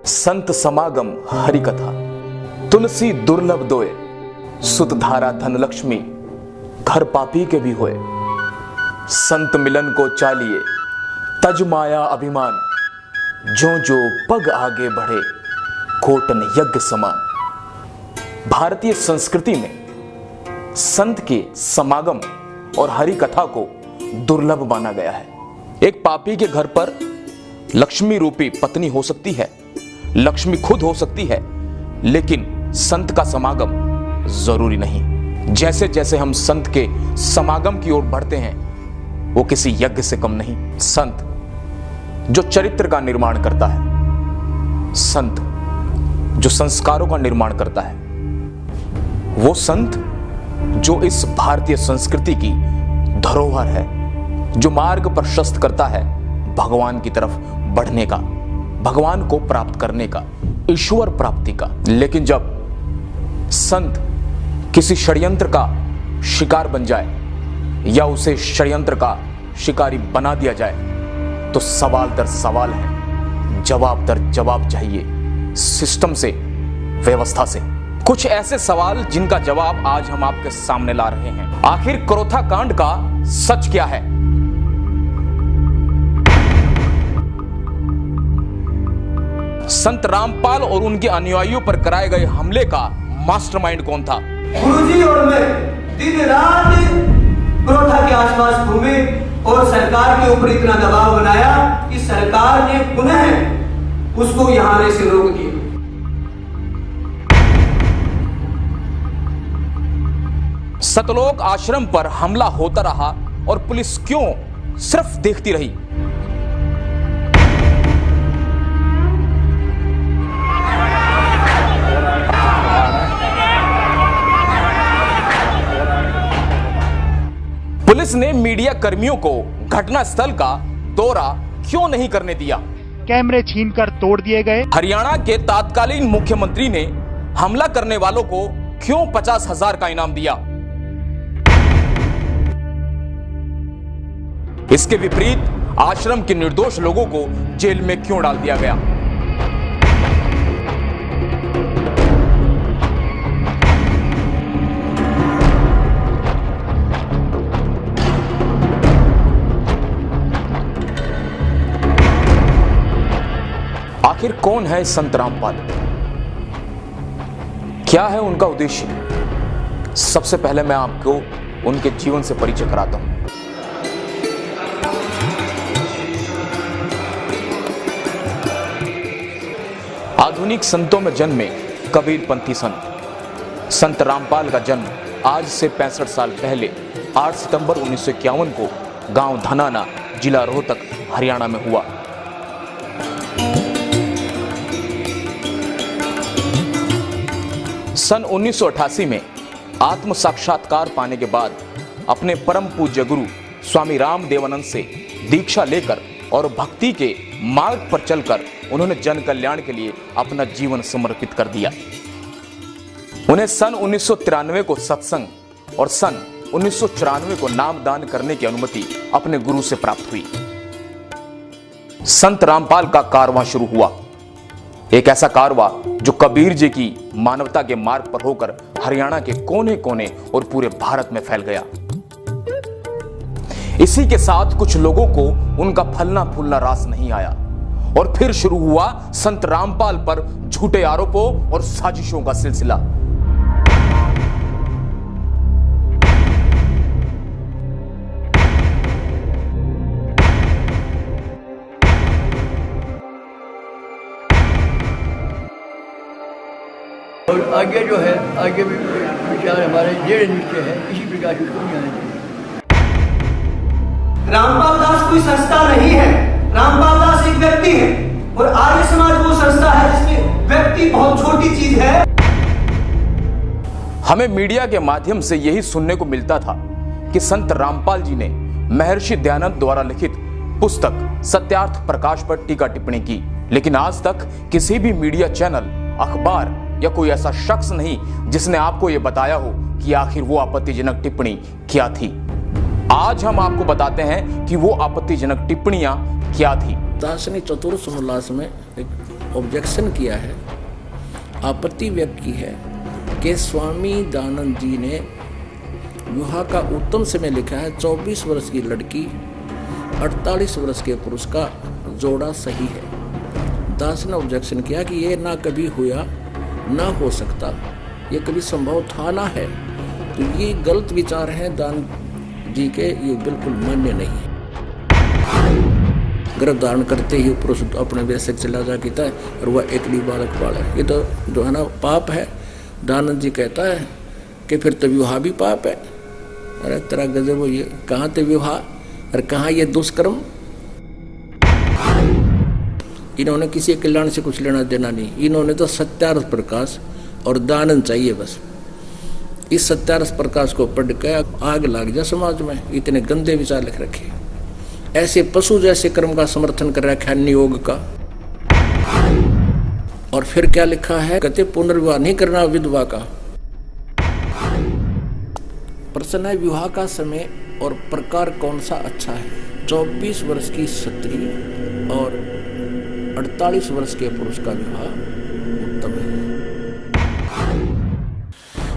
संत समागम हरि कथा, तुलसी दुर्लभ दोए, सुत धारा धन लक्ष्मी, घर पापी के भी होए। संत मिलन को चालिए, तज माया अभिमान, जो जो पग आगे बढ़े, कोटन यज्ञ समान। भारतीय संस्कृति में संत के समागम और हरि कथा को दुर्लभ माना गया है। एक पापी के घर पर लक्ष्मी रूपी पत्नी हो सकती है, लक्ष्मी खुद हो सकती है, लेकिन संत का समागम जरूरी नहीं। जैसे जैसे हम संत के समागम की ओर बढ़ते हैं, वो किसी यज्ञ से कम नहीं। संत जो चरित्र का निर्माण करता है, संत जो संस्कारों का निर्माण करता है, वो संत जो इस भारतीय संस्कृति की धरोहर है, जो मार्ग प्रशस्त करता है भगवान की तरफ बढ़ने का, भगवान को प्राप्त करने का, ईश्वर प्राप्ति का। लेकिन जब संत किसी षड्यंत्र का शिकार बन जाए या उसे षड्यंत्र का शिकारी बना दिया जाए, तो सवाल दर सवाल है, जवाब दर जवाब चाहिए, सिस्टम से, व्यवस्था से। कुछ ऐसे सवाल जिनका जवाब आज हम आपके सामने ला रहे हैं। आखिर क्रोथा कांड का सच क्या है? संत रामपाल और उनके अनुयायियों पर कराए गए हमले का मास्टरमाइंड कौन था? गुरुजी और मैं दिन रात क्रोथा के आसपास घूमे और सरकार के ऊपर इतना दबाव बनाया कि सरकार ने पुनः उसको यहां आने से रोक दिया। सतलोक आश्रम पर हमला होता रहा और पुलिस क्यों सिर्फ देखती रही? पुलिस ने मीडिया कर्मियों को घटनास्थल का दौरा क्यों नहीं करने दिया? कैमरे छीनकर तोड़ दिए गए। हरियाणा के तत्कालीन मुख्यमंत्री ने हमला करने वालों को क्यों 50,000 का इनाम दिया? इसके विपरीत आश्रम के निर्दोष लोगों को जेल में क्यों डाल दिया गया? आखिर कौन है संत रामपाल? क्या है उनका उद्देश्य? सबसे पहले मैं आपको उनके जीवन से परिचय कराता हूं। आधुनिक संतों में जन्मे कबीरपंथी संत रामपाल का जन्म आज से 65 साल पहले 8 सितंबर 1951 को गांव धनाना, जिला रोहतक, हरियाणा में हुआ। सन 1988 में आत्म साक्षात्कार पाने के बाद अपने परम पूज्य गुरु स्वामी रामदेवानंद से दीक्षा लेकर और भक्ति के मार्ग पर चलकर उन्होंने जन कल्याण के लिए अपना जीवन समर्पित कर दिया। उन्हें सन 1993 को सत्संग और सन 1994 को नामदान करने की अनुमति अपने गुरु से प्राप्त हुई। संत रामपाल का कारवां शुरू हुआ, एक ऐसा कारवां जो कबीर जी की मानवता के मार्ग पर होकर हरियाणा के कोने कोने और पूरे भारत में फैल गया। इसी के साथ कुछ लोगों को उनका फलना फूलना रास नहीं आया और फिर शुरू हुआ संत रामपाल पर झूठे आरोपों और साजिशों का सिलसिला। और आगे जो है, आगे भी विचार हमारे दृढ़ निश्चय है, इसी प्रकार की कोई आने चाहिए। रामपाल दास कोई संस्था नहीं है, रामपाल दास एक व्यक्ति है और आर्य समाज वो संस्था है जिसमें व्यक्ति बहुत छोटी चीज है। हमें मीडिया के माध्यम से यही सुनने को मिलता था कि संत रामपाल जी ने महर्षि दयानंद द्वारा लिखित पुस्तक सत्यार्थ प्रकाश पर टीका टिप्पणी की, लेकिन आज तक किसी भी मीडिया चैनल, अखबार या कोई ऐसा शख्स नहीं जिसने आपको यह बताया हो कि आखिर वो आपत्तिजनक टिप्पणी क्या थी। आज हम आपको बताते हैं कि वो आपत्तिजनक टिप्पणियां क्या थी। दार्शनिक चतुर्थ उल्लास में एक ऑब्जेक्शन किया है, आपत्ति व्यक्त की है कि स्वामी दयानंद जी ने विवाह का उत्तम समय लिखा है 24 वर्ष की लड़की 48 वर्ष के पुरुष का जोड़ा सही है। दास ने ऑब्जेक्शन किया कि ये ना कभी हुआ ना हो सकता, ये कभी संभव था ना है, तो ये गलत विचार हैं दान जी के, ये बिल्कुल मान्य नहीं है। गर्भ धारण करते ही पुरुष अपने वैसे चला जाता है और वह एकली बालक पाले, ये तो जो है ना पाप है। दानंद जी कहता है कि फिर तो विवाह भी पाप है। अरे तेरा गजब हो, ये कहाँ थे विवाह और कहाँ ये दुष्कर्म। इन्होंने किसी कल्याण से कुछ लेना देना नहीं, इन्होंने तो सत्यार्थ प्रकाश और दानंद चाहिए बस। इस सत्यार्थ प्रकाश को पढ़ के आग लग जाए समाज में, इतने गंदे विचार लिख रखे, ऐसे पशु जैसे कर्म का समर्थन कर रखा है नियोग का। और फिर क्या लिखा है, कहते पुनर्विवाह नहीं करना विधवा का। प्रश्न है विवाह का समय और प्रकार कौन सा अच्छा है। 24 वर्ष की स्त्री और 48 वर्ष के पुरुष का विवाह उत्तम है।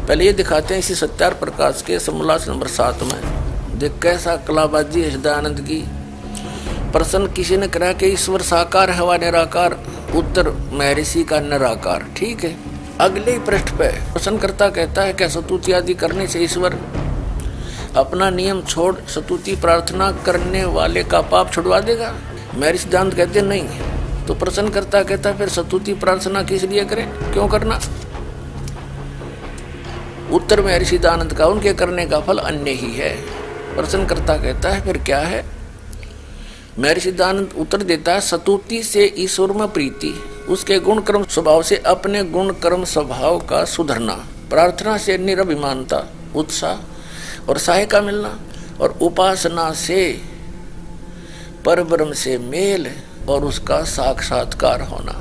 पहले ये दिखाते हैं इसी सत्यार्थ प्रकाश के समोल्लास नंबर 7 में, देख कैसा कलाबाजी है दयानंद की। प्रश्न किसी ने करा कि ईश्वर साकार है व निराकार, उत्तर महर्षि का निराकार। ठीक है, अगले ही पृष्ठ पे प्रश्नकर्ता कहता है क्या स्तुति आदि करने से ईश्वर अपना नियम छोड़ स्तुति प्रार्थना करने वाले का पाप छुड़वा देगा। महर्षि दयानंद कहते नहीं। तो प्रश्नकर्ता कहता फिर स्तुति प्रार्थना किस लिए करें, क्यों करना। उत्तर महर्षि दयानंद का उनके करने का फल अन्य ही है। प्रश्नकर्ता कहता है फिर क्या है। महर्षि दयानंद उत्तर देता है स्तुति से ईश्वर में प्रीति, उसके गुण कर्म स्वभाव से अपने गुण कर्म स्वभाव का सुधरना, प्रार्थना से निरभिमानता उत्साह और सहायता मिलना, और उपासना से परब्रह्म से मेल और उसका साक्षात्कार होना।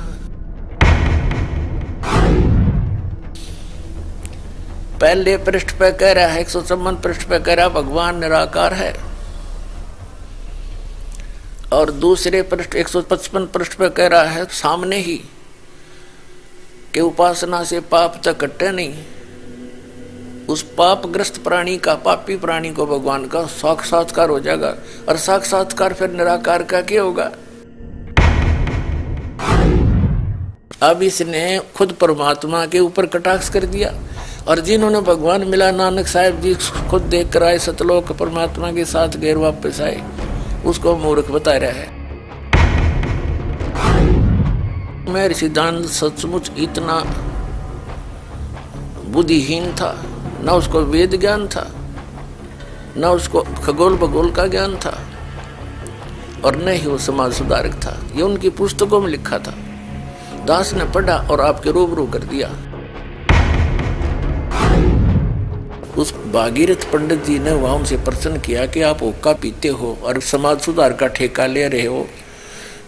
पहले पृष्ठ पे कह रहा है 154 पृष्ठ पे कह रहा भगवान निराकार है, और दूसरे पृष्ठ 155 पृष्ठ पे कह रहा है सामने ही कि उपासना से पाप तक कटे नहीं। उस पापग्रस्त प्राणी का, पापी प्राणी को भगवान का साक्षात्कार हो जाएगा, और साक्षात्कार फिर निराकार का क्या होगा। अब इसने खुद परमात्मा के ऊपर कटाक्ष कर दिया, और जिन्होंने भगवान मिला, नानक साहिब जी खुद देख कर आए सतलोक परमात्मा के साथ गैर वापस आए, उसको मूर्ख बता रहा है। महर्षि दयानंद सचमुच इतना बुद्धिहीन था, न उसको वेद ज्ञान था, न उसको खगोल भगोल का ज्ञान था, और न ही वो समाज सुधारक था। ये उनकी पुस्तकों में लिखा था, दास ने पढ़ा और आपके रूबरू कर दिया। उस भागीरथ पंडित जी ने वहां उनसे प्रश्न किया कि आप हुक्का पीते हो और समाज सुधार का ठेका ले रहे हो,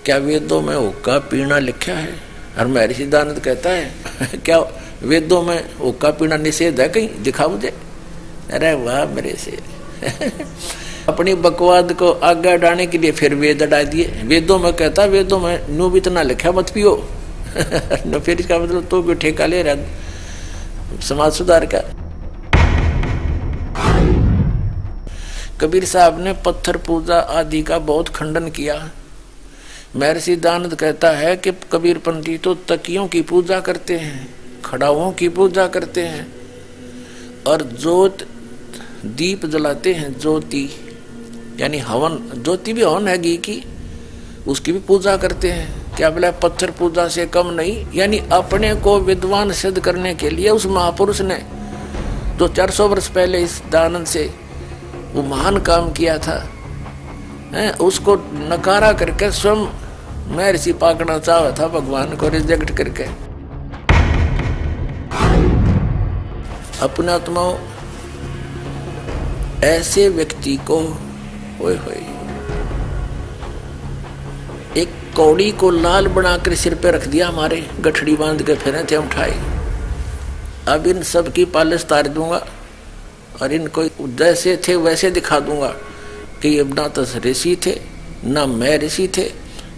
क्या वेदों में हुक्का पीना लिखा है। और महर्षि दयानंद कहता है क्या वेदों में हुक्का पीना निषेध है, कहीं दिखा मुझे। अरे वाह मेरे से अपनी बकवाद को आगे डालने के लिए फिर वेद अड़ा दिए। वेदों में कहता, वेदों में न्यू भी इतना लिखा मत पियो न, फिर इसका मतलब तो भी ठेका ले रहा समाज सुधार का। कबीर साहब ने पत्थर पूजा आदि का बहुत खंडन किया। महर्षि दयानंद कहता है कि कबीर पंडित तो तकियों की पूजा करते हैं, खड़ाओं की पूजा करते हैं, और ज्योत दीप जलाते हैं, ज्योति यानी हवन, ज्योति भी हवन है घी की, उसकी भी पूजा करते हैं। क्या बोला, पत्थर पूजा से कम नहीं। यानी अपने को विद्वान सिद्ध करने के लिए उस महापुरुष ने जो 400 वर्ष पहले इस दयानंद से वो महान काम किया था, उसको नकारा करके स्वयं महर्षि पाकना चाहा था, भगवान को रिजेक्ट करके। अपना आत्माओं ऐसे व्यक्ति को होए एक कौड़ी को लाल बनाकर सिर पे रख दिया, हमारे गठड़ी बांध के फिरे थे उठाए। अब इन सब की पालिश तार दूंगा और इनको जैसे थे वैसे दिखा दूंगा कि ये ना तो ऋषि थे ना मैं ऋषि थे,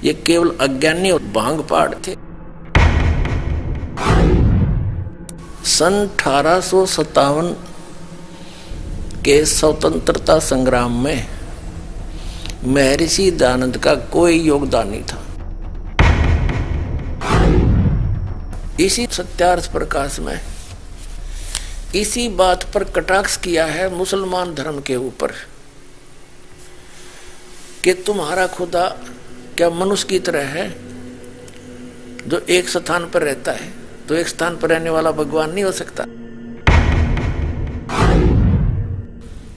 ये केवल अज्ञानी और भांग पाड़ थे। सन 1857 के स्वतंत्रता संग्राम में महर्षि दयानंद का कोई योगदान नहीं था। इसी सत्यार्थ प्रकाश में इसी बात पर कटाक्ष किया है मुसलमान धर्म के ऊपर कि तुम्हारा खुदा क्या मनुष्य की तरह है जो एक स्थान पर रहता है, तो एक स्थान पर रहने वाला भगवान नहीं हो सकता।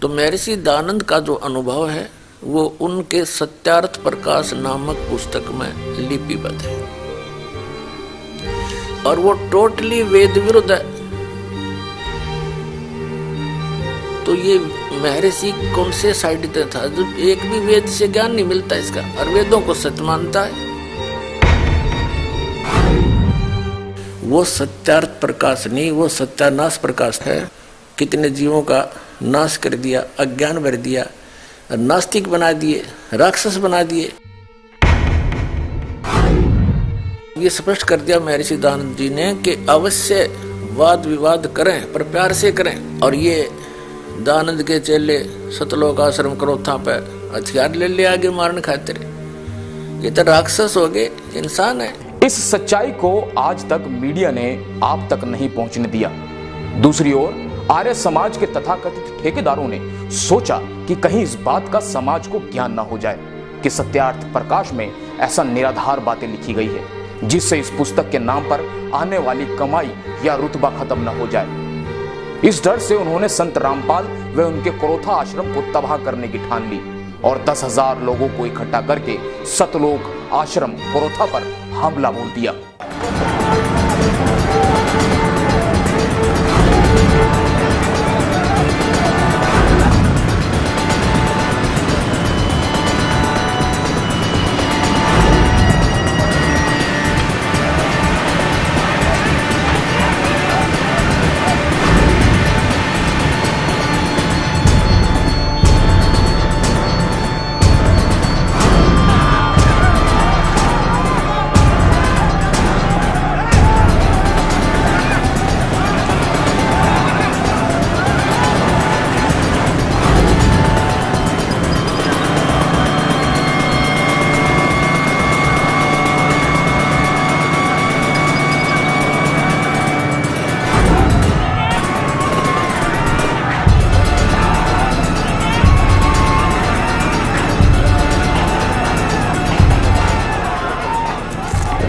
तो महर्षि दयानंद का जो अनुभव है वो उनके सत्यार्थ प्रकाश नामक पुस्तक में लिपिबद्ध है और वो टोटली वेद विरुद्ध है। तो ये महर्षि कौन से साइड पे था? जब एक भी वेद से ज्ञान नहीं मिलता इसका, और वेदों को सत्य मानता है। वो सत्यार्थ प्रकाश नहीं, वो सत्यानाश प्रकाश है। कितने जीवों का नाश कर दिया, अज्ञान भर दिया, नास्तिक बना दिए, राक्षस बना दिए। ये स्पष्ट कर दिया महर्षि दयानंद जी ने कि अवश्य वाद विवाद करें पर प्यार से करें। और ये दयानंद के चेले सतलोक आश्रम क्रोथा पे हथियार ले आगे मारने खातिर, ये तो राक्षस हो गए, इंसान है। इस सच्चाई को आज तक मीडिया ने आप तक नहीं पहुंचने दिया। दूसरी ओर आर्य समाज के तथाकथित ठेकेदारों ने सोचा कि कहीं इस बात का समाज को ज्ञान न हो जाए कि सत्यार्थ प्रकाश में ऐसा निराधार बातें लिखी गई है जिससे इस पुस्तक के नाम पर आने वाली कमाई या रुतबा खत्म न हो जाए। इस डर से उन्होंने संत रामपाल व उनके क्रोथा आश्रम को तबाह करने की ठान ली और 10,000 लोगों को इकट्ठा करके सतलोक आश्रम क्रोथा पर हमला बोल दिया।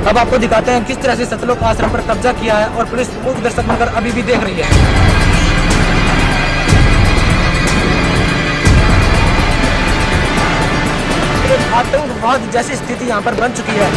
अब आपको दिखाते हैं किस तरह से सतलोक आश्रम पर कब्जा किया है और पुलिस मूक दर्शक बनकर अभी भी देख रही है। एक आतंकवाद जैसी स्थिति यहाँ पर बन चुकी है।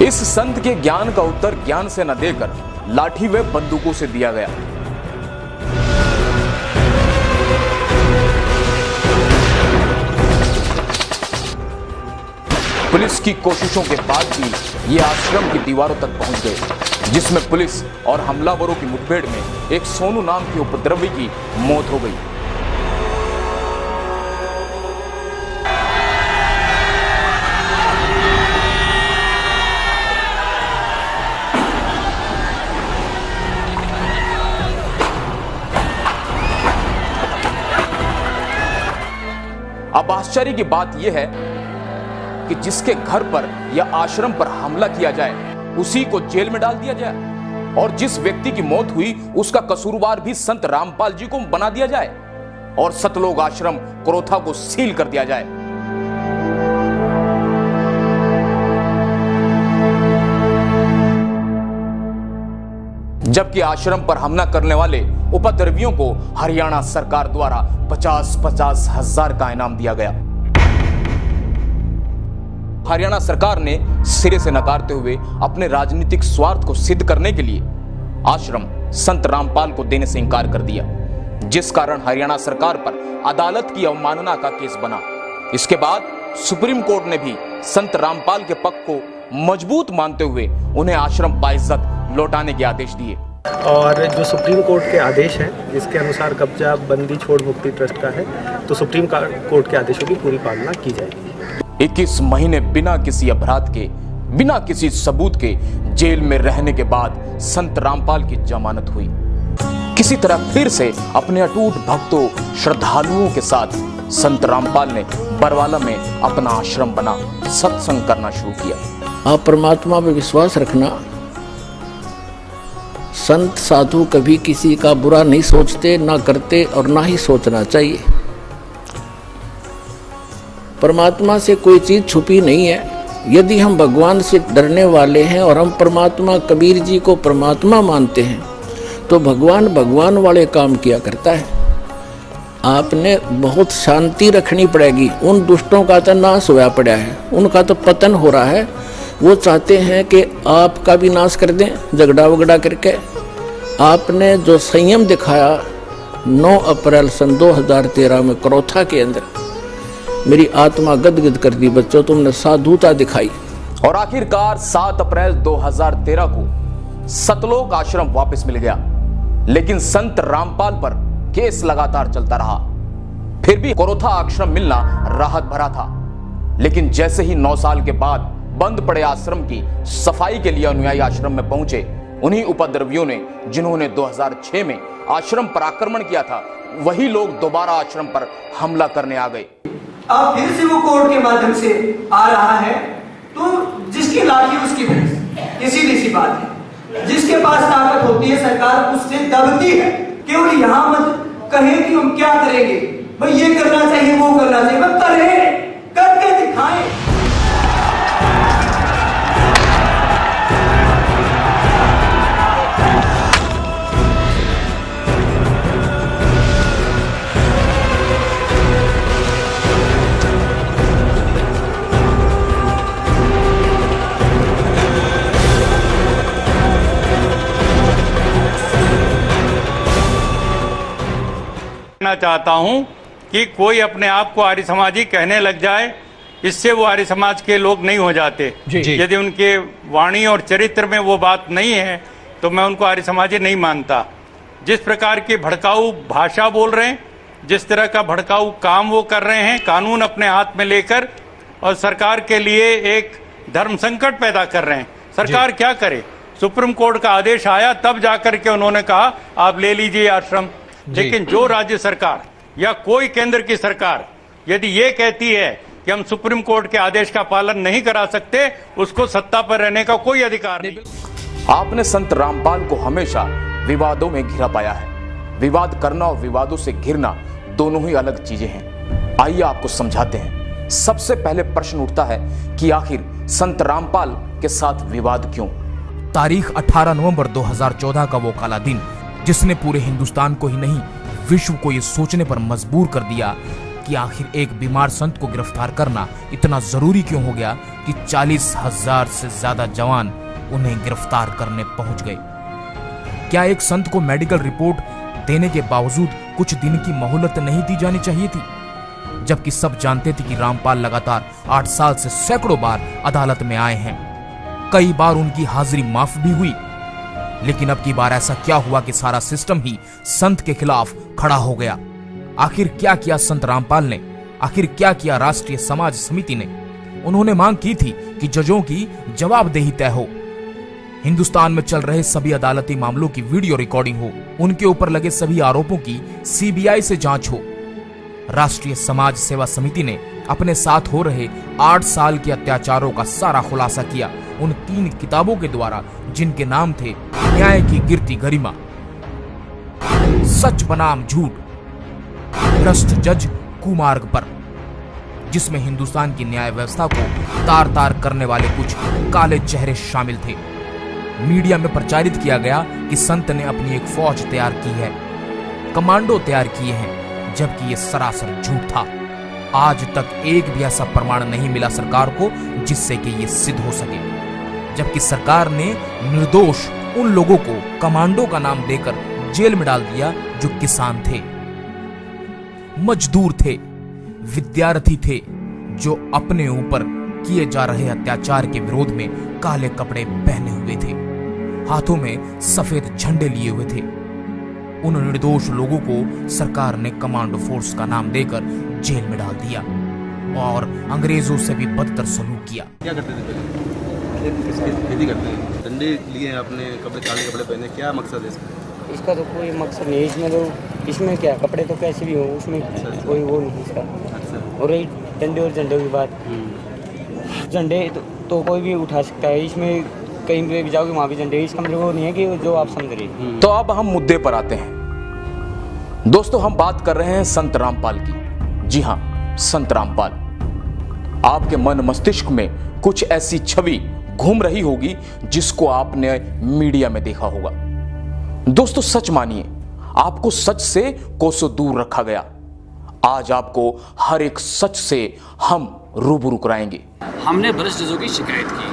इस संत के ज्ञान का उत्तर ज्ञान से न देकर लाठी व बंदूकों से दिया गया। पुलिस की कोशिशों के बाद भी ये आश्रम की दीवारों तक पहुंच गए, जिसमें पुलिस और हमलावरों की मुठभेड़ में एक सोनू नाम के उपद्रवी की मौत हो गई। अब आश्चर्य की बात यह है कि जिसके घर पर या आश्रम पर हमला किया जाए उसी को जेल में डाल दिया जाए और जिस व्यक्ति की मौत हुई उसका कसूरवार भी संत रामपाल जी को बना दिया जाए और सतलोक आश्रम क्रोथा को सील कर दिया जाए। जबकि आश्रम पर हमला करने वाले उपद्रवियों को हरियाणा सरकार द्वारा 50-50 हजार का इनाम दिया गया। हरियाणा सरकार ने सिरे से नकारते हुए अपने राजनीतिक स्वार्थ को सिद्ध करने के लिए आश्रम संत रामपाल को देने से इंकार कर दिया, जिस कारण हरियाणा सरकार पर अदालत की अवमानना का केस बना। इसके बाद सुप्रीम कोर्ट ने भी संत रामपाल के पक्ष को मजबूत मानते हुए उन्हें आश्रम बाइज्जत लौटाने के आदेश दिए। और जो सुप्रीम कोर्ट के आदेश हैं जिसके अनुसार कब्जा बंदी छोड़ मुक्ति ट्रस्ट का है, तो सुप्रीम कोर्ट के आदेशों की पूरी पालना की जाएगी। 21 महीने बिना किसी अपराध के, बिना किसी सबूत के जेल में रहने के बाद संत रामपाल की जमानत हुई। किसी तरह फिर से अपने अटूट भक्तों श्रद्धालुओं के साथ संत रामपाल ने बरवाला में अपना आश्रम बना सत्संग करना शुरू किया। आप परमात्मा पे विश्वास रखना। संत साधु कभी किसी का बुरा नहीं सोचते, ना करते और ना ही सोचना चाहिए। परमात्मा से कोई चीज छुपी नहीं है। यदि हम भगवान से डरने वाले हैं और हम परमात्मा कबीर जी को परमात्मा मानते हैं तो भगवान वाले काम किया करता है। आपने बहुत शांति रखनी पड़ेगी। उन दुष्टों का तो नाश होया पड़ा है, उनका तो पतन हो रहा है। वो चाहते हैं कि आपका भी नाश कर दें झगड़ा वगड़ा करके। आपने जो संयम दिखाया 9 अप्रैल सन 2013 में करोथा के अंदर, मेरी आत्मा गदगद कर दी। बच्चों, तुमने साधुता दिखाई। और आखिरकार 7 अप्रैल 2013 को सतलोक आश्रम वापस मिल गया, लेकिन संत रामपाल पर केस लगातार चलता रहा। फिर भी करोथा आश्रम मिलना राहत भरा था, लेकिन जैसे ही 9 साल के बाद बंद पड़े आश्रम की सफाई के लिए अनुयायी आश्रम में पहुंचे, उन्हीं उपद्रवियों ने जिन्होंने 2006 में आश्रम पर आक्रमण किया था, वही लोग दोबारा आश्रम पर हमला करने आ गए। अब फिर से वो कोर्ट के माध्यम से आ रहा है, तो जिसकी लाठी उसकी भैंस, ये सीधी सी बात है। जिसके पास ताकत होती है सरकार उससे दबती है। केवल यहां मत कहे कि हम क्या करेंगे, भाई ये करना चाहिए वो करना चाहिए, बस करें, करके दिखाएं। चाहता हूं कि कोई अपने आप को आर्य समाजी कहने लग जाए, इससे वो आर्य समाज के लोग नहीं हो जाते। यदि उनके वाणी और चरित्र में वो बात नहीं है तो मैं उनको आर्य समाजी नहीं मानता। जिस प्रकार की भड़काऊ भाषा बोल रहे हैं, जिस तरह का भड़काऊ काम वो कर रहे हैं, कानून अपने हाथ में लेकर, और सरकार के लिए एक धर्म संकट पैदा कर रहे हैं। सरकार क्या करे? सुप्रीम कोर्ट का आदेश आया तब जाकर के उन्होंने कहा आप ले लीजिए आश्रम। लेकिन जो राज्य सरकार या कोई केंद्र की सरकार यदि ये कहती है कि हम सुप्रीम कोर्ट के आदेश का पालन नहीं करा सकते, उसको सत्ता पर रहने का कोई अधिकार नहीं। आपने संत रामपाल को हमेशा विवादों में घिरा पाया है। विवाद करना और विवादों से घिरना दोनों ही अलग चीजें हैं। आइए आपको समझाते हैं। सबसे पहले प्रश्न उठता है कि आखिर संत रामपाल के साथ विवाद क्यों? तारीख 18 नवंबर 2014 का वो काला दिन जिसने पूरे हिंदुस्तान को ही नहीं विश्व को ये सोचने पर मजबूर कर दिया कि आखिर एक बीमार संत को गिरफ्तार करना इतना जरूरी क्यों हो गया कि 40,000 से ज्यादा जवान उन्हें गिरफ्तार करने पहुंच गए। क्या एक संत को मेडिकल रिपोर्ट देने के बावजूद कुछ दिन की मोहलत नहीं दी जानी चाहिए थी? जबकि सब जानते थे कि रामपाल लगातार 8 साल से सैकड़ों बार अदालत में आए हैं। कई बार उनकी हाजिरी माफ भी हुई, लेकिन अब की बार ऐसा क्या हुआ कि सारा सिस्टम ही संत के खिलाफ खड़ा हो गया? आखिर क्या किया संत रामपाल ने? आखिर क्या किया राष्ट्रीय समाज समिति ने? उन्होंने मांग की थी कि जजों की जवाबदेही तय हो, हिंदुस्तान में चल रहे सभी अदालती मामलों की वीडियो रिकॉर्डिंग हो, उनके ऊपर लगे सभी आरोपों की सीबीआई से जांच हो। राष्ट्रीय समाज सेवा समिति ने अपने साथ हो रहे 8 साल के अत्याचारों का सारा खुलासा किया उन 3 किताबों के द्वारा जिनके नाम थे न्याय की गिरती गरिमा, सच बनाम झूठ, भ्रष्ट जज कुमार्ग पर, जिसमें हिंदुस्तान की न्याय व्यवस्था को तार तार करने वाले कुछ काले चेहरे शामिल थे। मीडिया में प्रचारित किया गया कि संत ने अपनी एक फौज तैयार की है, कमांडो तैयार किए हैं, जबकि यह सरासर झूठ था। आज तक एक भी ऐसा प्रमाण नहीं मिला सरकार को जिससे कि यह सिद्ध हो सके, जबकि सरकार ने निर्दोष उन लोगों को कमांडो का नाम देकर जेल में डाल दिया जो किसान थे, मजदूर थे, विद्यार्थी थे, जो अपने ऊपर किए जा रहे अत्याचार के विरोध में काले कपड़े पहने हुए थे, हाथों में सफेद झंडे लिए हुए थे। उन निर्दोष लोगों को सरकार ने कमांडो फोर्स का नाम देकर जेल में डाल दिया और अंग्रेजों से भी बदतर सलूक किया। क्या करते थे पहले? खेती करते हैं, डंडे लिए हैं, अपने कपड़े काले कपड़े पहने, क्या मकसद है इसका? इसका तो कोई मकसद नहीं, इसमें क्या कपड़े तो कैसे भी हो, उसमें कोई वो नहीं इसका। और रही डंडे और झंडे की बात, झंडे तो कोई भी उठा सकता है, इसमें कहीं पे भी जाओगे वहाँ भी झंडे, इसका मतलब वो नहीं है कि जो आप समझ रहे। तो अब हम मुद्दे पर आते हैं। दोस्तों, हम बात कर रहे हैं संत रामपाल की। जी हां, संत रामपाल। आपके मन मस्तिष्क में कुछ ऐसी छवि घूम रही होगी जिसको आपने मीडिया में देखा होगा। दोस्तों, सच मानिए, आपको सच से कोसों दूर रखा गया। आज आपको हर एक सच से हम रूबरू कराएंगे। हमने भ्रष्ट जजों की शिकायत की।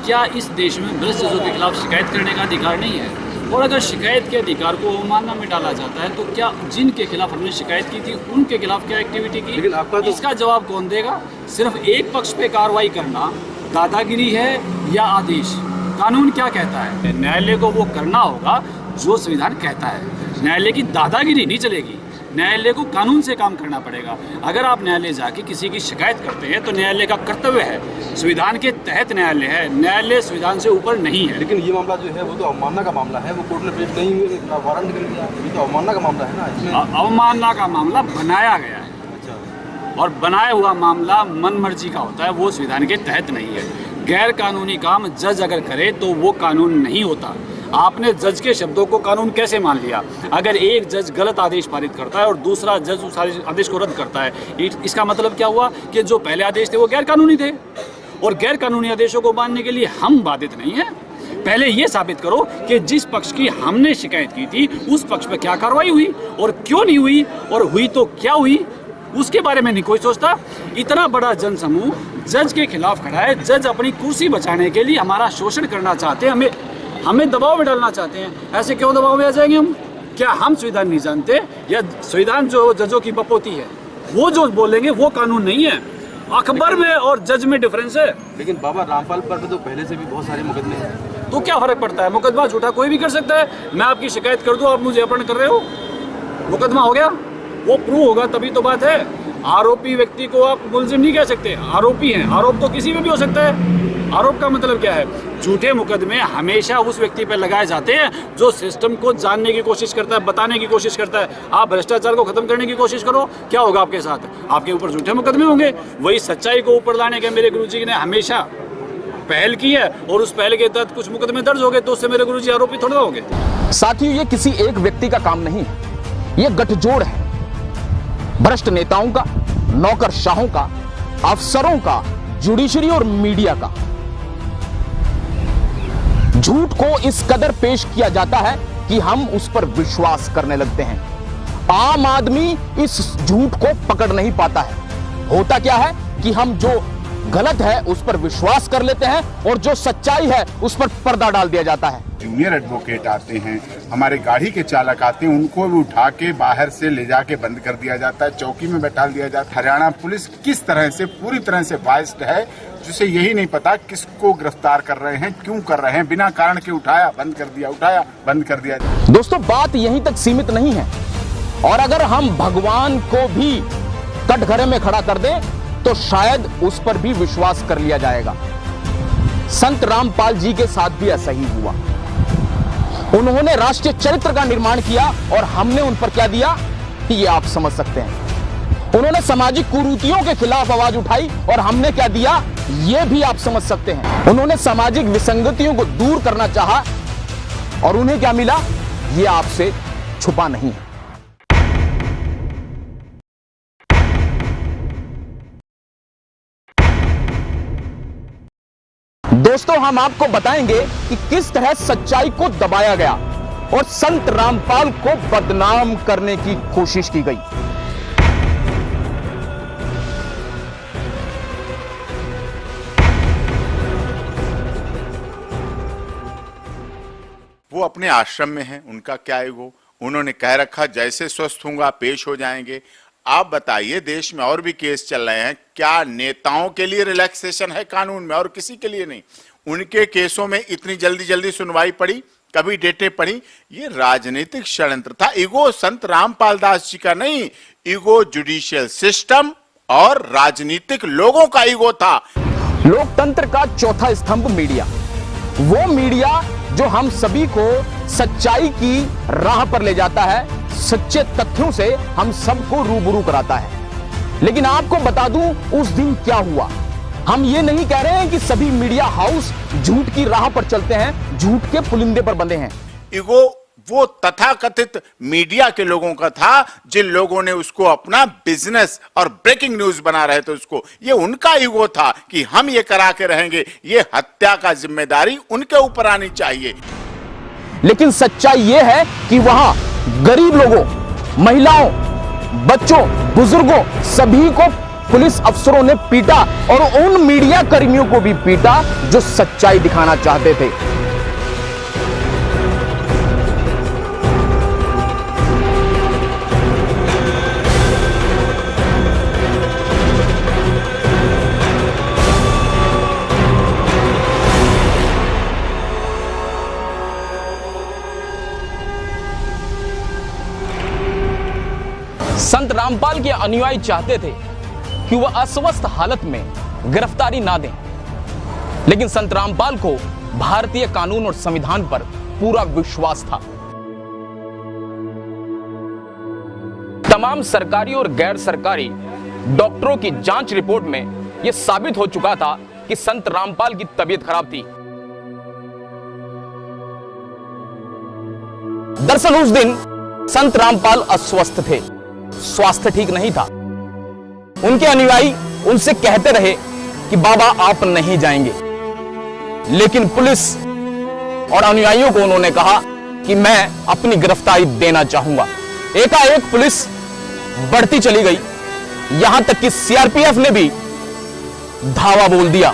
क्या इस देश में भ्रष्ट जजों के खिलाफ शिकायत करने का अधिकार नहीं है? और अगर शिकायत के अधिकार को अवमानना में डाला जाता है तो क्या जिनके खिलाफ हमने शिकायत की थी उनके खिलाफ क्या एक्टिविटी की? लेकिन आपका तो इसका जवाब कौन देगा? सिर्फ एक पक्ष पे कार्रवाई करना दादागिरी है या आदेश? कानून क्या कहता है? न्यायालय को वो करना होगा जो संविधान कहता है। न्यायालय की दादागिरी नहीं चलेगी, न्यायालय को कानून से काम करना पड़ेगा। अगर आप न्यायालय जाके किसी की शिकायत करते हैं तो न्यायालय का कर्तव्य है, संविधान के तहत न्यायालय है, न्यायालय संविधान से ऊपर नहीं है। लेकिन ये मामला जो है वो तो अवमानना का मामला है, वो कोर्ट ने पेश नहीं हुए, वारंट कर दिया, ये तो अवमानना का मामला है ना। इसमें अवमानना का मामला बनाया गया है और बनाया हुआ मामला मन मर्जी का होता है, वो संविधान के तहत नहीं है। गैर कानूनी काम जज अगर करे तो वो कानून नहीं होता। आपने जज के शब्दों को कानून कैसे मान लिया? अगर एक जज गलत आदेश पारित करता है और दूसरा जज उस आदेश को रद्द करता है, इसका मतलब क्या हुआ कि जो पहले आदेश थे वो गैर कानूनी थे, और गैर कानूनी आदेशों को मानने के लिए हम बाधित नहीं हैं। पहले ये साबित करो कि जिस पक्ष की हमने शिकायत की थी उस पक्ष पर क्या कार्रवाई हुई और क्यों नहीं हुई, और हुई तो क्या हुई, उसके बारे में नहीं कोई सोचता। इतना बड़ा जनसमूह जज के खिलाफ खड़ा है, जज अपनी कुर्सी बचाने के लिए हमारा शोषण करना चाहते हैं, हमें दबाव में डालना चाहते हैं। ऐसे क्यों दबाव में आ जाएंगे हम? क्या हम संविधान नहीं जानते, या संविधान जो जजों की बपोती है वो जो बोलेंगे वो कानून नहीं है? अखबार में और जज में डिफरेंस है। लेकिन बाबा रामपाल पर तो पहले से भी बहुत सारे मुकदमे हैं, तो क्या फर्क पड़ता है? मुकदमा झूठा कोई भी कर सकता है। मैं आपकी शिकायत कर दूं, आप मुझे अपहरण कर रहे हो, मुकदमा हो गया, वो प्रूव होगा तभी तो बात है। आरोपी व्यक्ति को आप मुलजिम नहीं कह सकते, आरोपी हैं। आरोप तो किसी में भी हो सकता है। आरोप का मतलब क्या है? झूठे मुकदमे हमेशा उस व्यक्ति पर लगाए जाते हैं जो सिस्टम को जानने की कोशिश करता है, बताने की कोशिश करता है। आप भ्रष्टाचार को खत्म करने की कोशिश करो, क्या होगा आपके साथ? आपके ऊपर झूठे मुकदमे होंगे। वही सच्चाई को ऊपर लाने के मेरे गुरुजी ने हमेशा पहल की है, और उस पहल के तहत कुछ मुकदमे दर्ज हो गए तो उससे मेरे गुरुजी आरोपी थोड़ा हो गए। साथियों, ये किसी एक व्यक्ति का काम नहीं, ये गठजोड़ है भ्रष्ट नेताओं का, नौकरशाहों का, अफसरों का, जुडिशरी और मीडिया का। झूठ को इस कदर पेश किया जाता है कि हम उस पर विश्वास करने लगते हैं। आम आदमी इस झूठ को पकड़ नहीं पाता है। होता क्या है कि हम जो गलत है उस पर विश्वास कर लेते हैं और जो सच्चाई है उस पर पर्दा डाल दिया जाता है। जूनियर एडवोकेट आते हैं, हमारे गाड़ी के चालक आते हैं, उनको भी उठा के बाहर से ले जाके बंद कर दिया जाता है, चौकी में बैठा दिया जाता है। हरियाणा पुलिस किस तरह से पूरी तरह से बाइस्ड है, जिसे यही नहीं पता किसको गिरफ्तार कर रहे हैं, क्यों कर रहे हैं, बिना कारण के उठाया बंद कर दिया, उठाया बंद कर दिया। दोस्तों, बात यहीं तक सीमित नहीं है, और अगर हम भगवान को भी कटघरे में खड़ा कर दें तो शायद उस पर भी विश्वास कर लिया जाएगा। संत रामपाल जी के साथ भी ऐसा ही हुआ। उन्होंने राष्ट्रीय चरित्र का निर्माण किया और हमने उन पर क्या दिया ये आप समझ सकते हैं। उन्होंने सामाजिक कुरीतियों के खिलाफ आवाज उठाई और हमने क्या दिया ये भी आप समझ सकते हैं। उन्होंने सामाजिक विसंगतियों को दूर करना चाहा और उन्हें क्या मिला ये आपसे छुपा नहीं है। दोस्तों, हम आपको बताएंगे कि किस तरह सच्चाई को दबाया गया और संत रामपाल को बदनाम करने की कोशिश की गई। वो अपने आश्रम में हैं, उनका क्या ईगो, उन्होंने कह रखा जैसे स्वस्थ होऊंगा पेश हो जाएंगे। आप बताइए, देश में और भी केस चल रहे हैं, क्या नेताओं के लिए रिलैक्सेशन है कानून में और किसी के लिए नहीं? उनके केसों में इतनी जल्दी जल्दी सुनवाई पड़ी, कभी डेटें पड़ी, ये राजनीतिक षड्यंत्र था। ईगो संत रामपाल दास जी का नहीं, ईगो जुडिशियल सिस्टम और राजनीतिक लोगों का ईगो था। लोकतंत्र का चौथा स्तंभ मीडिया, वो मीडिया जो हम सभी को सच्चाई की राह पर ले जाता है, सच्चे तथ्यों से हम सबको रूबरू कराता है। लेकिन आपको बता दूं उस दिन क्या हुआ। हम ये नहीं कह रहे हैं कि सभी मीडिया हाउस झूठ की राह पर चलते हैं, झूठ के पुलिंदे पर बंधे हैं। ईगो वो तथाकथित मीडिया के लोगों का था, जिन लोगों ने उसको अपना बिजनेस और ब्रेकिंग न्यूज बना रहे थे, उसको ये उनका ईगो था कि हम ये करा के रहेंगे। ये हत्या का जिम्मेदारी उनके ऊपर आनी चाहिए। लेकिन सच्चाई यह है कि वहां गरीब लोगों, महिलाओं, बच्चों, बुजुर्गों सभी को पुलिस अफसरों ने पीटा और उन मीडिया कर्मियों को भी पीटा जो सच्चाई दिखाना चाहते थे। संत रामपाल के अनुयायी चाहते थे कि वह अस्वस्थ हालत में गिरफ्तारी ना दें, लेकिन संत रामपाल को भारतीय कानून और संविधान पर पूरा विश्वास था। तमाम सरकारी और गैर सरकारी डॉक्टरों की जांच रिपोर्ट में यह साबित हो चुका था कि संत रामपाल की तबीयत खराब थी। दरअसल उस दिन संत रामपाल अस्वस्थ थे, स्वास्थ्य ठीक नहीं था। उनके अनुयायी उनसे कहते रहे कि बाबा आप नहीं जाएंगे, लेकिन पुलिस और अनुयायियों को उन्होंने कहा कि मैं अपनी गिरफ्तारी देना चाहूंगा। एकाएक पुलिस बढ़ती चली गई, यहां तक कि सीआरपीएफ ने भी धावा बोल दिया।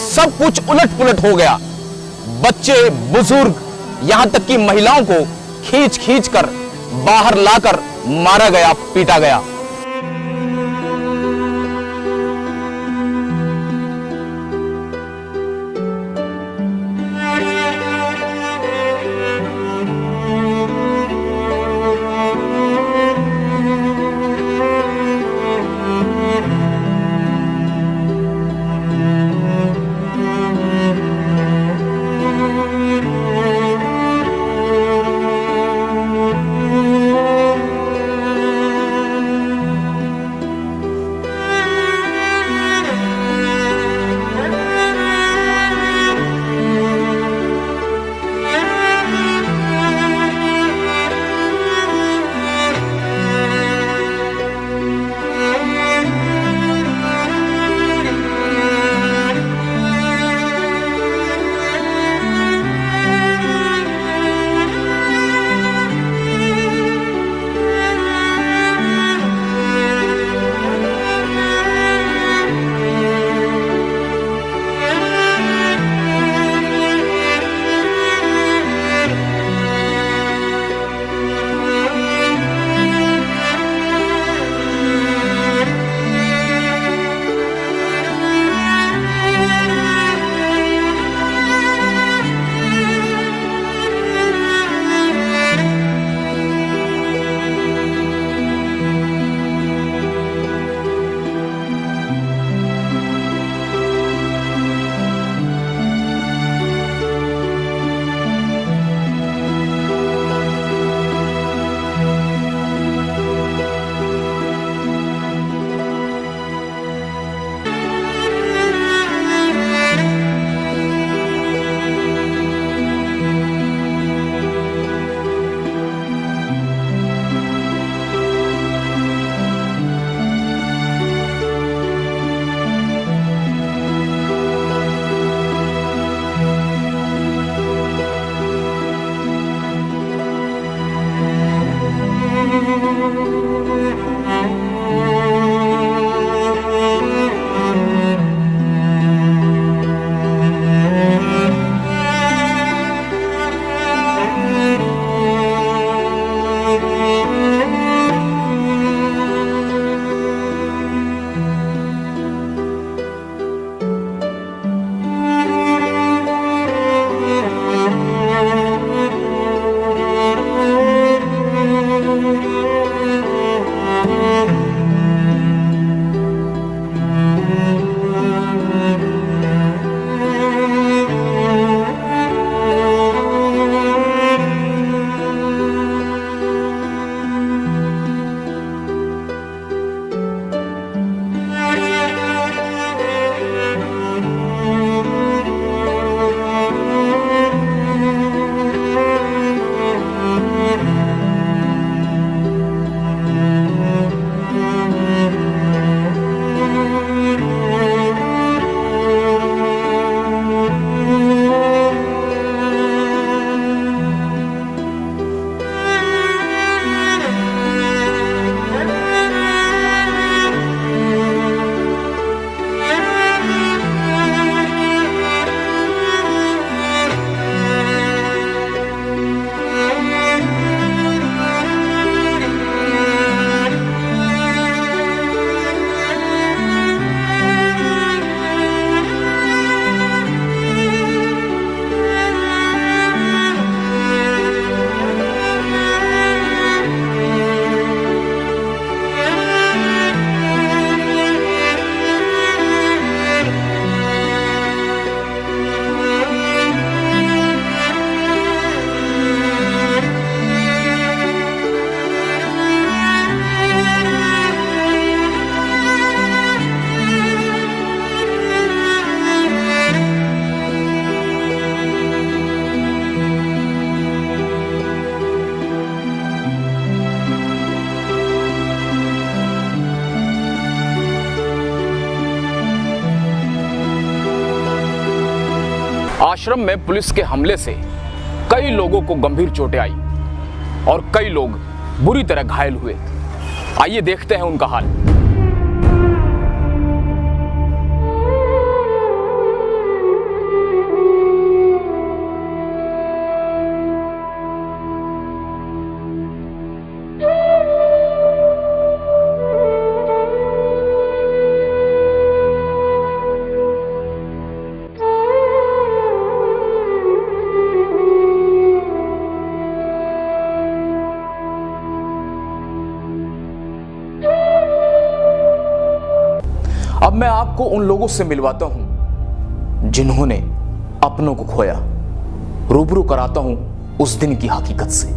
सब कुछ उलट पुलट हो गया। बच्चे, बुजुर्ग, यहां तक कि महिलाओं को खींच खींच कर बाहर लाकर मारा गया, पीटा गया। आश्रम में पुलिस के हमले से कई लोगों को गंभीर चोटें आई और कई लोग बुरी तरह घायल हुए। आइए देखते हैं उनका हाल। अब मैं आपको उन लोगों से मिलवाता हूं जिन्होंने अपनों को खोया, रूबरू कराता हूं उस दिन की हकीकत से।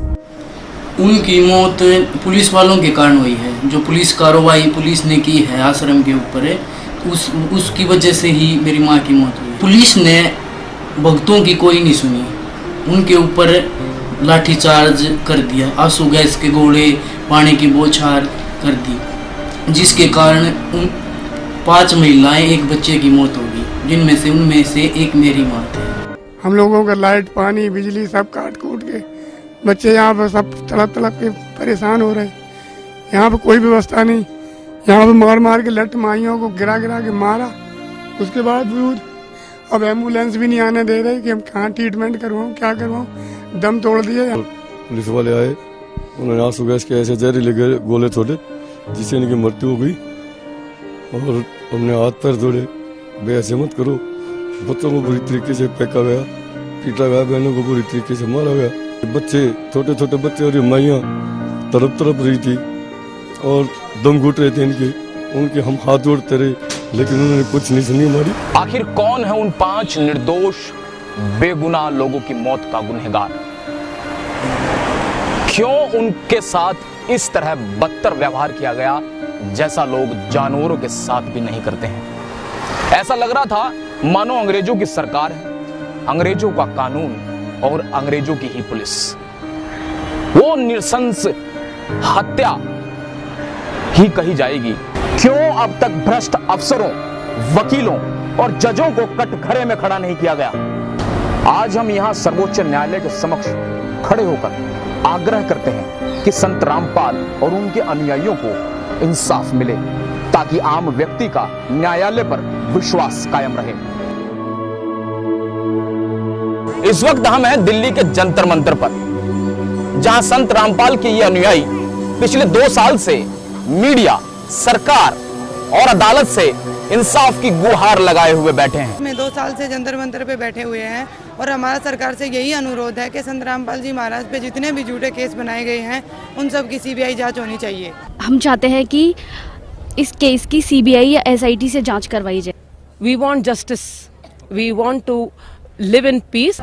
उनकी मौत पुलिस वालों के कारण हुई है। जो पुलिस कार्रवाई पुलिस ने की है आश्रम के ऊपर है, उसकी वजह से ही मेरी माँ की मौत हुई। पुलिस ने भक्तों की कोई नहीं सुनी, उनके ऊपर लाठीचार्ज कर दिया, आंसू गैस के गोले, पानी की बौछार कर दी, जिसके कारण 5 महिलाएं, 1 बच्चे की मौत होगी, उनमें से एक मेरी माँ है। हम लोगों का लाइट, पानी, बिजली सब काट कूट के बच्चे यहाँ पर सब तड़प के परेशान हो रहे। यहाँ पर कोई व्यवस्था नहीं, यहाँ पर मार मार के लट माइयों को गिरा के मारा। उसके बाद अब एम्बुलेंस भी नहीं आने दे रहे कि हम कहाँ ट्रीटमेंट करवाऊँ, क्या करवाऊँ, दम तोड़ दिए। पुलिस वाले आए, उन्होंने आंसू गैस के ऐसे जहरीले गोले छोड़े जिससे इनकी मृत्यु हो गई और हमने हाथ पैर जोड़े, बेहसे मत करो। बच्चों को बुरी तरीके से फेंका गया, पीटा गया, बहनों को बुरी तरीके से मारा गया। बच्चे, छोटे छोटे बच्चे और माइयाँ तड़प रही थी और दम घुट रहे थे उनके हम हाथ जोड़ते रहे, लेकिन उन्होंने कुछ नहीं सुनी हमारी। आखिर कौन है उन 5 निर्दोष बेगुनाह लोगों की मौत का गुनहगार? क्यों उनके साथ इस तरह बदतर व्यवहार किया गया जैसा लोग जानवरों के साथ भी नहीं करते हैं? ऐसा लग रहा था मानो अंग्रेजों की सरकार है, अंग्रेजों का कानून और अंग्रेजों की ही पुलिस। वो नृशंस हत्या ही कही जाएगी। क्यों अब तक भ्रष्ट अफसरों, वकीलों और जजों को कटघरे में खड़ा नहीं किया गया? आज हम यहां सर्वोच्च न्यायालय के समक्ष खड़े होकर आग्रह करते हैं कि संत रामपाल और उनके अनुयायियों को इंसाफ मिले, ताकि आम व्यक्ति का न्यायालय पर विश्वास कायम रहे। इस वक्त हम हैं दिल्ली के जंतर मंतर पर, जहां संत रामपाल के ये अनुयायी पिछले 2 साल से मीडिया, सरकार और अदालत से इंसाफ की गुहार लगाए हुए बैठे हैं। मैं 2 साल से जंतर मंतर पे बैठे हुए हैं और हमारा सरकार से यही अनुरोध है कि संत रामपाल जी महाराज पे जितने भी झूठे केस बनाए गए हैं उन सब की सीबीआई जांच होनी चाहिए। हम चाहते हैं कि इस केस की सीबीआई या एसआईटी से जांच करवाई जाए। We want justice, we want to live in peace.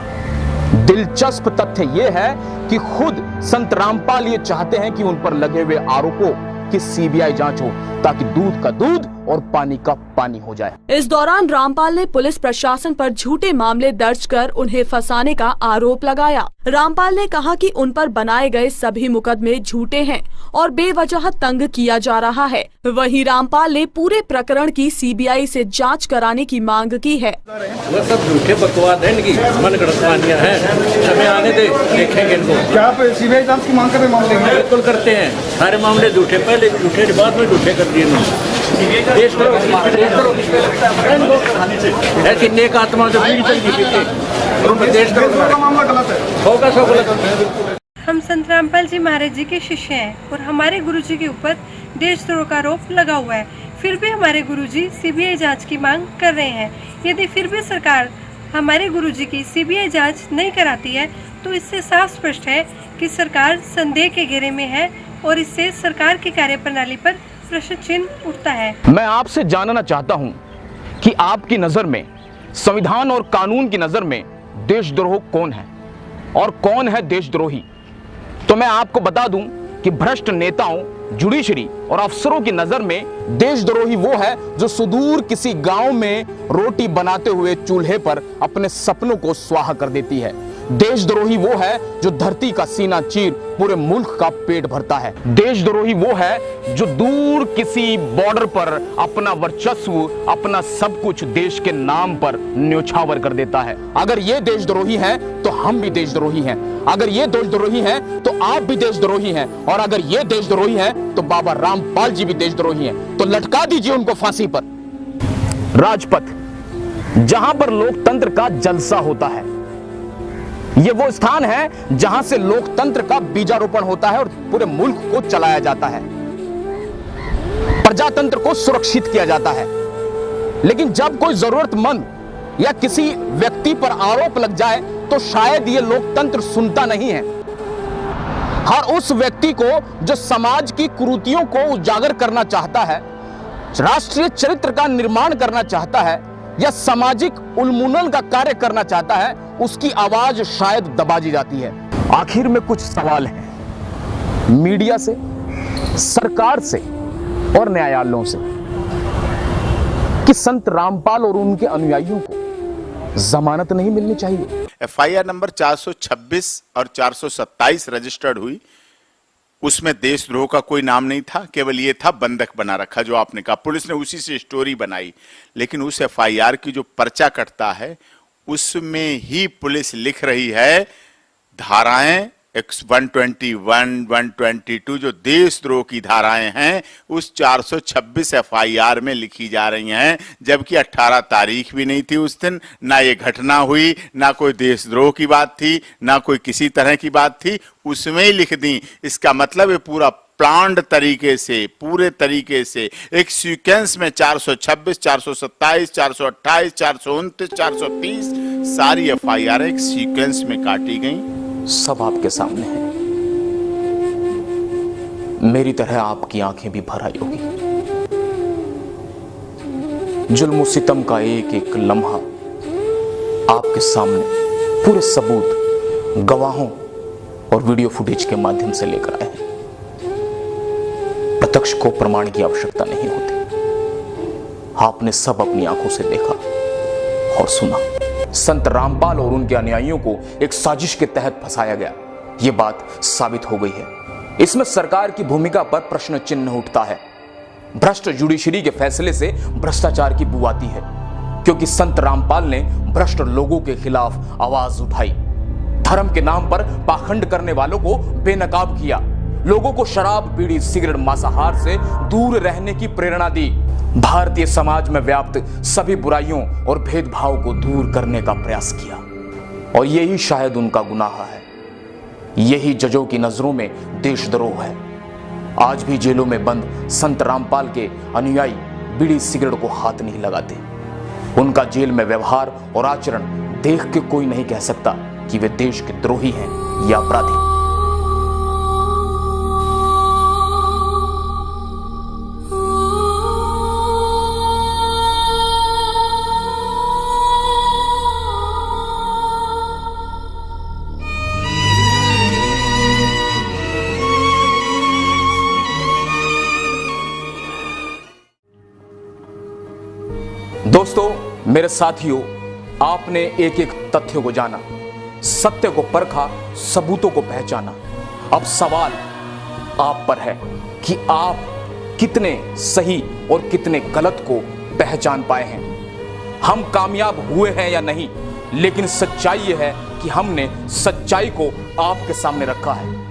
दिलचस्प तथ्य यह है कि खुद संत रामपाल ये चाहते हैं कि उन पर लगे हुए आरोपों की सीबीआई जांच हो, ताकि दूध का दूध और पानी का पानी हो जाए। इस दौरान रामपाल ने पुलिस प्रशासन पर झूठे मामले दर्ज कर उन्हें फंसाने का आरोप लगाया। रामपाल ने कहा कि उन पर बनाए गए सभी मुकदमे झूठे हैं और बेवजह तंग किया जा रहा है। वहीं रामपाल ने पूरे प्रकरण की सीबीआई से जांच कराने की मांग की है। वो सब झूठे बकवास है, इनकी मनगढ़ंत कहानियां हैं। समय आने दे, देखेंगे इनको। क्या आप सीबीआई जांच की मांग कर रहे मामले में? बिल्कुल करते हैं। सारे मामले झूठे, पहले झूठे बाद में झूठे कर दिए इन्होंने। देश करो, ऐसी नेक आत्मा जो बीड़ी चल पीते और उन पर देश करो, मामला गलत है, होगा सब गलत। हम संत रामपाल जी महाराज जी के शिष्य हैं और हमारे गुरुजी के ऊपर देशद्रोह का आरोप लगा हुआ है। फिर भी हमारे गुरुजी सीबीआई जांच की मांग कर रहे हैं। यदि फिर भी सरकार हमारे गुरुजी की सीबीआई जांच नहीं कराती है तो इससे साफ स्पष्ट है कि सरकार संदेह के घेरे में है और इससे सरकार की कार्यप्रणाली पर प्रश्न चिन्ह उठता है। मैं आपसे जानना चाहता हूं कि आपकी नजर में, संविधान और कानून की नजर में देशद्रोह कौन है और कौन है देशद्रोही। तो मैं आपको बता दूं कि भ्रष्ट नेताओं, जुडिशरी और अफसरों की नजर में देशद्रोही वो है जो सुदूर किसी गांव में रोटी बनाते हुए चूल्हे पर अपने सपनों को स्वाहा कर देती है। देशद्रोही वो है जो धरती का सीना चीर पूरे मुल्क का पेट भरता है। देशद्रोही वो है जो दूर किसी बॉर्डर पर अपना वर्चस्व, अपना सब कुछ देश के नाम पर न्योछावर कर देता है। अगर ये देशद्रोही हैं तो हम भी देशद्रोही हैं। अगर ये देशद्रोही हैं तो आप भी देशद्रोही हैं। और अगर ये देशद्रोही हैं तो बाबा रामपाल जी भी देशद्रोही हैं। तो लटका दीजिए उनको फांसी पर। राजपथ, जहां पर लोकतंत्र का जलसा होता है, ये वो स्थान है जहां से लोकतंत्र का बीजारोपण होता है और पूरे मुल्क को चलाया जाता है, प्रजातंत्र को सुरक्षित किया जाता है। लेकिन जब कोई जरूरतमंद या किसी व्यक्ति पर आरोप लग जाए तो शायद ये लोकतंत्र सुनता नहीं है। हर उस व्यक्ति को जो समाज की कुरीतियों को उजागर करना चाहता है, राष्ट्रीय चरित्र का निर्माण करना चाहता है या सामाजिक उन्मूलन का कार्य करना चाहता है, उसकी आवाज शायद दबा दी जाती है। आखिर में कुछ सवाल हैं मीडिया से, सरकार से और न्यायालयों से कि संत रामपाल और उनके अनुयायियों को जमानत नहीं मिलनी चाहिए। एफआईआर नंबर 426 और 427 रजिस्टर्ड हुई, उसमें देशद्रोह का कोई नाम नहीं था, केवल ये था बंधक बना रखा जो आपने कहा। पुलिस ने उसी से स्टोरी बनाई, लेकिन उस एफआईआर की जो पर्चा कटता है उसमें ही पुलिस लिख रही है धाराएं 121, 122 जो देशद्रोह की धाराएं हैं उस 426 एफआईआर में लिखी जा रही हैं, जबकि 18 तारीख भी नहीं थी उस दिन, ना ये घटना हुई, ना कोई देशद्रोह की बात थी, ना कोई किसी तरह की बात थी, उसमें ही लिख दी। इसका मतलब है पूरा प्लान्ड तरीके से, पूरे तरीके से एक सीक्वेंस में 426, 427, 428, 429, 430 सारी एफआईआर एक सीक्वेंस में काटी गई। सब आपके सामने है। मेरी तरह आपकी आंखें भी भर आई होगी। जुल्म सितम का एक एक लम्हा आपके सामने पूरे सबूत, गवाहों और वीडियो फुटेज के माध्यम से लेकर आए हैं। प्रत्यक्ष को प्रमाण की आवश्यकता नहीं होती। आपने सब अपनी आंखों से देखा और सुना। संत रामपाल और उनके अनुयायियों को एक साजिश के तहत फंसाया गया, यह बात साबित हो गई है। इसमें सरकार की भूमिका पर प्रश्न चिन्ह उठता है। भ्रष्ट जुडिशरी के फैसले से भ्रष्टाचार की बू आती है, क्योंकि संत रामपाल ने भ्रष्ट लोगों के खिलाफ आवाज उठाई। धर्म के नाम पर पाखंड करने वालों को बेनकाब किया, लोगों को शराब, बीड़ी, सिगरेट, मांसाहार से दूर रहने की प्रेरणा दी, भारतीय समाज में व्याप्त सभी बुराइयों और भेदभाव को दूर करने का प्रयास किया। और यही शायद उनका गुनाह है, यही जजों की नजरों में देशद्रोह है। आज भी जेलों में बंद संत रामपाल के अनुयायी बीड़ी सिगरेट को हाथ नहीं लगाते। उनका जेल में व्यवहार और आचरण देख के कोई नहीं कह सकता कि वे देश के द्रोही हैं या अपराधी। दोस्तों, मेरे साथियों, आपने एक एक तथ्य को जाना, सत्य को परखा, सबूतों को पहचाना। अब सवाल आप पर है कि आप कितने सही और कितने गलत को पहचान पाए हैं। हम कामयाब हुए हैं या नहीं, लेकिन सच्चाई यह है कि हमने सच्चाई को आपके सामने रखा है।